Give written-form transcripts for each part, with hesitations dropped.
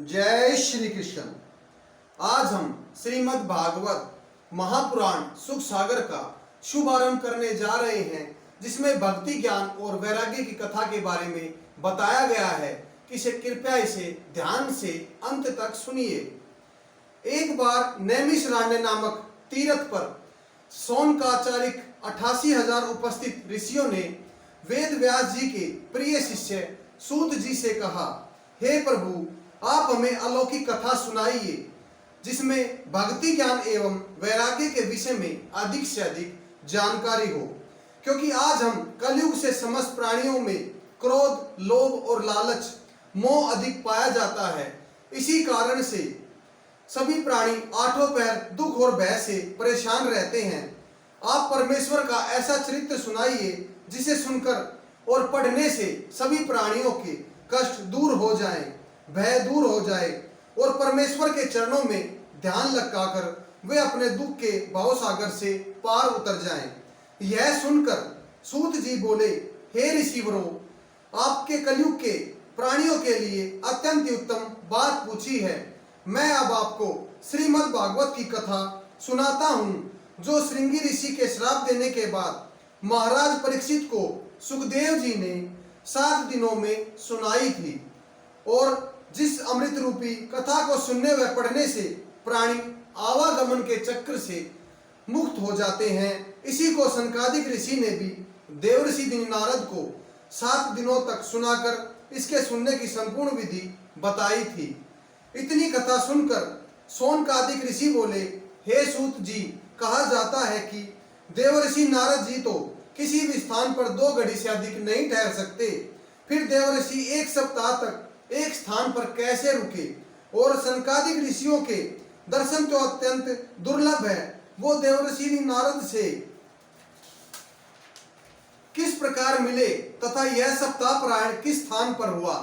जय श्री कृष्ण। आज हम श्रीमद् भागवत महापुराण सुख सागर का शुभारंभ करने जा रहे हैं, जिसमें भक्ति ज्ञान और वैराग्य की कथा के बारे में बताया गया है कि इसे कृपया इसे ध्यान से अंत तक सुनिए। एक बार नैमिषारण्य नामक तीर्थ पर सौनकाचारिक 88,000 उपस्थित ऋषियों ने वेद व्यास जी के प्रिय शिष्य सूत जी से कहा, हे प्रभु, आप हमें अलौकिक कथा सुनाइए जिसमें भक्ति ज्ञान एवं वैराग्य के विषय में अधिक से अधिक जानकारी हो, क्योंकि आज हम कलयुग से समस्त प्राणियों में क्रोध, लोभ और लालच, मोह अधिक पाया जाता है। इसी कारण से सभी प्राणी आठों पहर दुख और भय से परेशान रहते हैं। आप परमेश्वर का ऐसा चरित्र सुनाइए जिसे सुनकर और पढ़ने से सभी प्राणियों के कष्ट दूर हो जाएं, भय दूर हो जाए और परमेश्वर के चरणों में ध्यान लगाकर वे अपने दुख के भावसागर से पार उतर जाएं। यह सुनकर सूत जी बोले, हे ऋषिवरों, आपके कलयुग के प्राणियों के लिए अत्यंत उत्तम बात पूछी है। मैं अब आपको श्रीमद् भागवत की कथा सुनाता हूँ, जो श्रृंगी ऋषि के श्राप देने के बाद महाराज परीक्षित को सुखदेव जी ने 7 दिनों में सुनाई थी, और जिस अमृत रूपी कथा को सुनने व पढ़ने से प्राणी आवागमन के चक्र से मुक्त हो जाते हैं, इसी को सनकादिक ऋषि ने भी देवर्षि नारद को 7 दिनों तक सुनाकर इसके सुनने की संपूर्ण विधि बताई थी। इतनी कथा सुनकर सौनकादिक ऋषि बोले, हे सूत जी, कहा जाता है कि देवर्षि नारद जी तो किसी भी स्थान पर 2 घड़ी से अधिक नहीं ठहर सकते, फिर देवर्षि 1 सप्ताह तक एक स्थान पर कैसे रुके, और सनकादिक ऋषियों के दर्शन तो अत्यंत दुर्लभ है, वो देवर्षि नारद से किस प्रकार मिले तथा यह सप्ताह प्रयाण किस स्थान पर हुआ,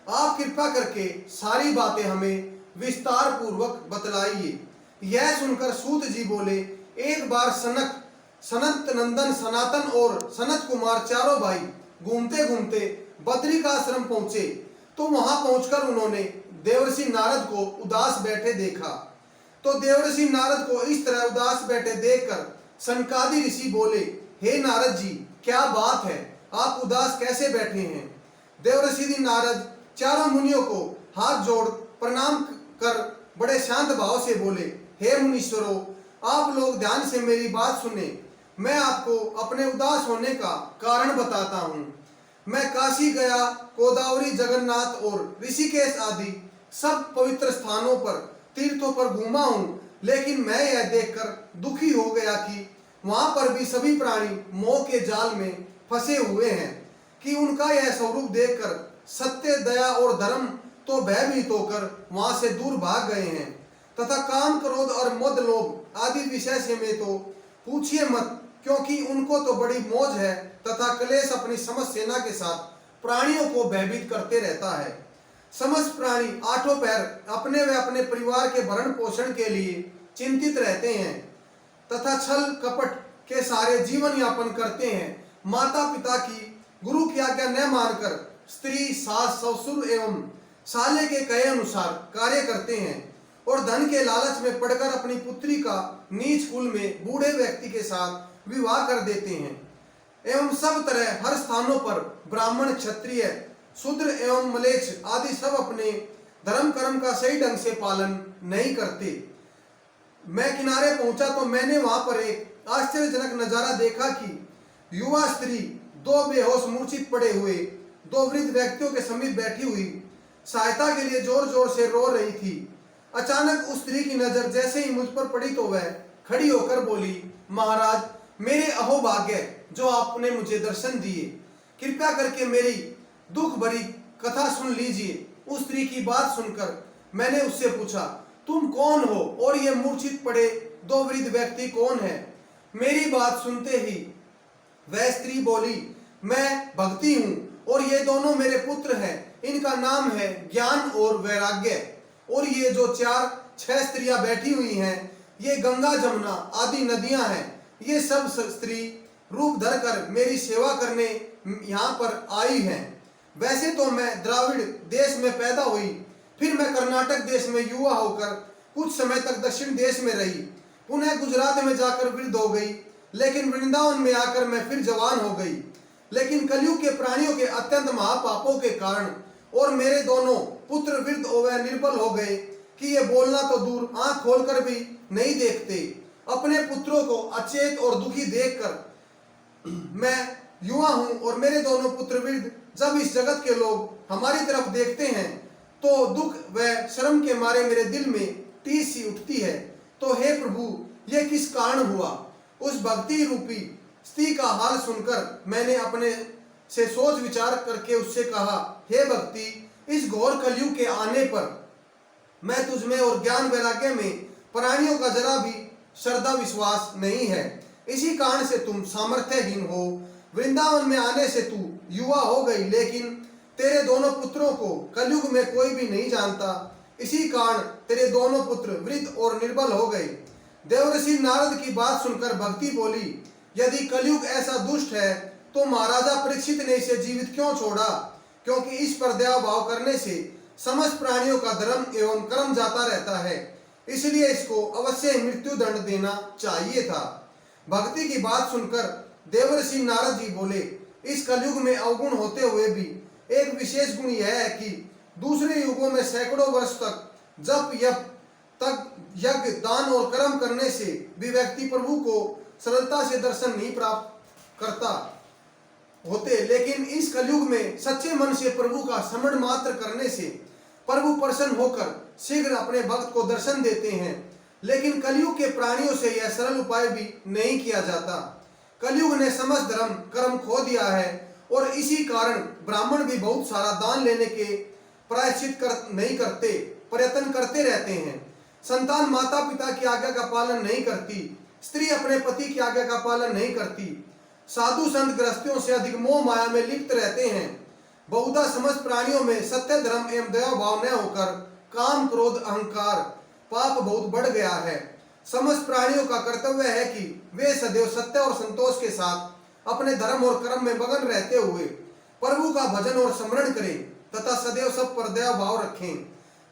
आप कृपा करके सारी बातें हमें विस्तार पूर्वक बतलाइए। यह सुनकर सूत जी बोले, एक बार सनत नंदन, सनातन और सनत कुमार चारों भाई घूमते घूमते बद्री का आश्रम पहुंचे, तो वहां पहुंचकर उन्होंने देवर्षि नारद को उदास बैठे देखा। तो देवर्षि नारद को इस तरह उदास बैठे देखकर सनकादि ऋषि बोले, हे नारद जी, क्या बात है, आप उदास कैसे बैठे हैं। देवर्षि नारद चारों मुनियों को हाथ जोड़ प्रणाम कर बड़े शांत भाव से बोले, हे मुनीश्वरों, आप लोग ध्यान से मेरी बात सुने। मैं आपको अपने उदास होने का कारण बताता हूँ। मैं काशी गया, गोदावरी, जगन्नाथ और ऋषिकेश आदि सब पवित्र स्थानों पर, तीर्थों पर घूमा हूँ, लेकिन मैं यह देखकर दुखी हो गया कि वहां पर भी सभी प्राणी मोह के जाल में फंसे हुए हैं, कि उनका यह स्वरूप देखकर सत्य, दया और धर्म तो भयभीत होकर वहां से दूर भाग गए हैं, तथा काम, क्रोध और मद, लोभ आदि विषय से में तो पूछिए मत, क्योंकि उनको तो बड़ी मौज है, तथा क्लेश अपनी समस्त सेना के साथ प्राणियों को भयभीत करते रहता है। समस्त प्राणी आठों पैर अपने व अपने परिवार के भरण पोषण के लिए चिंतित रहते हैं, तथा छल कपट के सारे जीवन यापन करते हैं। माता पिता की, गुरु की आज्ञा न मानकर स्त्री, सास, ससुर एवं साले के कहे अनुसार कार्य करते हैं, और धन के लालच में पड़कर अपनी पुत्री का नीच कुल में बूढ़े व्यक्ति के साथ विवाह कर देते हैं, एवं सब तरह हर स्थानों पर ब्राह्मण, क्षत्रिय, शूद्र एवं मलेच्छ आदि सब अपने धर्म कर्म का सही ढंग से पालन नहीं करते। मैं किनारे पहुंचा तो मैंने वहां पर एक आश्चर्यजनक नजारा देखा कि युवा स्त्री 2 बेहोश मूर्छित पड़े हुए 2 वृद्ध व्यक्तियों के समीप बैठी हुई सहायता के लिए जोर जोर से रो रही थी। अचानक उस स्त्री की नजर जैसे ही मुझ पर पड़ी तो वह खड़ी होकर बोली, महाराज, मेरे अहोभाग्य जो आपने मुझे दर्शन दिए, कृपया करके मेरी दुख भरी कथा सुन लीजिए। उस स्त्री की बात सुनकर मैंने उससे पूछा, तुम कौन हो और ये मूर्छित पड़े 2 वृद्ध व्यक्ति कौन है। मेरी बात सुनते ही वह स्त्री बोली, मैं भक्ति हूँ और ये दोनों मेरे पुत्र हैं। इनका नाम है ज्ञान और वैराग्य, और ये जो 4-6 स्त्रियां बैठी हुई हैं, ये गंगा, जमुना आदि नदियां हैं। ये सब स्त्री रूप धरकर मेरी सेवा करने यहाँ पर आई हैं। वैसे तो मैं द्राविड़ देश में पैदा हुई, फिर मैं कर्नाटक देश में युवा होकर कुछ समय तक दक्षिण देश में रही, पुनः गुजरात में जाकर वृद्ध हो गई, लेकिन वृंदावन में आकर मैं फिर जवान हो गई। लेकिन कलयुग के प्राणियों के अत्यंत महापापों के कारण और मेरे दोनों पुत्र वृद्ध व निर्बल हो गए कि ये बोलना तो दूर आंख खोलकर भी नहीं देखते। अपने पुत्रों को अचेत और दुखी देखकर मैं युवा हूं और मेरे दोनों पुत्र वृद्ध, जब इस जगत के लोग हमारी तरफ देखते हैं तो दुख व शर्म के मारे मेरे दिल में टीस सी उठती है। तो हे प्रभु, यह किस कारण हुआ? उस भक्ति रूपी स्त्री का हाल सुनकर मैंने अपने से सोच विचार करके उससे कहा, हे भक्ति, इस घोर कलयुग के आने पर मैं तुझमें और ज्ञान वैराग्य में प्राणियों का जरा भी श्रद्धा विश्वास नहीं है। इसी कारण से तुम सामर्थ्यहीन हो। वृंदावन में आने से तू युवा हो गई, लेकिन तेरे दोनों पुत्रों को कलयुग में कोई भी नहीं जानता। इसी कारण तेरे दोनों पुत्र वृद्ध और निर्बल हो गए। देवर्षि नारद की बात सुनकर भक्ति बोली, यदि कलयुग ऐसा दुष्ट है तो महाराजा परीक्षित ने इसे जीवित क्यों छोड़ा? क्योंकि इस पर दया भाव करने से समस्त प्राणियों का धर्म एवं कर्म जाता रहता है, इसलिए इसको अवश्य मृत्यु दंड देना चाहिए था। भक्ति की बात सुनकर देवर्षि नारद जी बोले, इस कलयुग में अवगुण होते हुए भी एक विशेष गुण यह है कि दूसरे युगों में सैकड़ों वर्ष तक जप यज्ञ दान और कर्म करने से भी व्यक्ति प्रभु को सरलता से दर्शन नहीं प्राप्त करता होते, लेकिन इस कलयुग में सच्चे मन से प्रभु का स्मरण मात्र करने से प्रभु प्रसन्न होकर शीघ्र अपने भक्त को दर्शन देते हैं। लेकिन कलयुग के प्राणियों से यह सरल उपाय भी नहीं किया जाता। कलयुग ने समस्त धर्म कर्म खो दिया है और इसी कारण ब्राह्मण भी बहुत सारा दान लेने के प्रायश्चित नहीं करते, प्रयत्न करते रहते हैं। संतान माता पिता की आज्ञा का पालन नहीं करती, स्त्री अपने पति की आज्ञा का पालन नहीं करती, साधु संत गृहस्थियों से अधिक मोह माया में लिप्त रहते हैं। बहुधा समस्त प्राणियों में सत्य धर्म एवं दया भाव न होकर काम क्रोध अहंकार पाप बहुत बढ़ गया है। समस्त प्राणियों का कर्तव्य है कि वे सदैव सत्य और संतोष के साथ अपने धर्म और कर्म में मगन रहते हुए प्रभु का भजन और स्मरण करें तथा सदैव सब पर दया भाव रखें।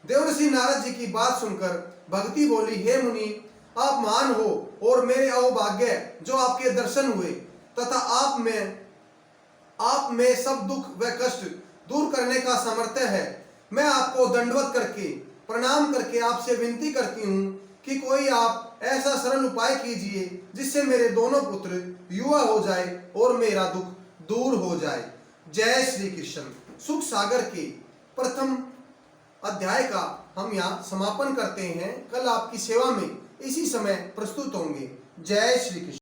देवर्षि नारद जी की बात सुनकर भक्ति बोली, हे मुनि, आप महान हो और मेरे अहोभाग्य जो आपके दर्शन हुए तथा आप में सब दुख व कष्ट दूर करने का सामर्थ्य है। मैं आपको दंडवत करके प्रणाम करके आपसे विनती करती हूँ कि कोई आप ऐसा सरल उपाय कीजिए जिससे मेरे दोनों पुत्र युवा हो जाए और मेरा दुख दूर हो जाए। जय श्री कृष्ण। सुख सागर के प्रथम अध्याय का हम यहाँ समापन करते हैं। कल आपकी सेवा में इसी समय प्रस्तुत होंगे। जय श्री कृष्ण।